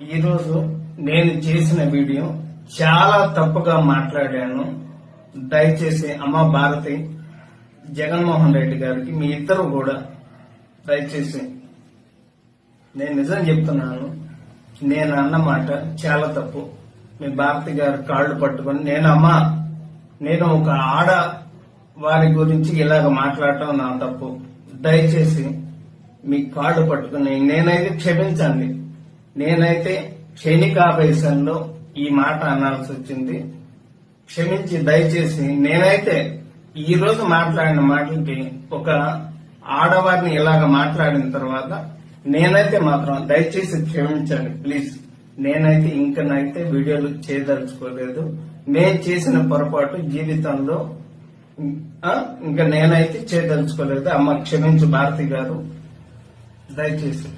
ఈరోజు నేను చేసిన వీడియో చాలా తప్పుగా మాట్లాడాను. దయచేసి అమ్మ భారతి, జగన్మోహన్ రెడ్డి గారికి మీ ఇద్దరు కూడా దయచేసి నేను నిజం చెప్తున్నాను. నేను అన్నమాట చాలా తప్పు. మీ భారతి గారి కాళ్ళు పట్టుకొని నేను ఒక ఆడ వారి గురించి ఇలాగ మాట్లాడటం నా తప్పు. దయచేసి మీ కాళ్ళు పట్టుకుని నేనైతే క్షమించండి. నేనైతే క్షణికావేశంలో ఈ మాట అనాల్సి వచ్చింది. క్షమించి దయచేసి నేనైతే ఈ రోజు మాట్లాడిన మాటలకి ఒక ఆడవారిని ఇలాగ మాట్లాడిన తర్వాత నేనైతే మాత్రం దయచేసి క్షమించండి ప్లీజ్. నేనైతే ఇంకనైతే వీడియోలు చేయదలుచుకోలేదు. నేను చేసిన పొరపాటు జీవితంలో ఇంకా నేనైతే చేయదలుచుకోలేదు. అమ్మ క్షమించు భారతి గారు, దయచేసి.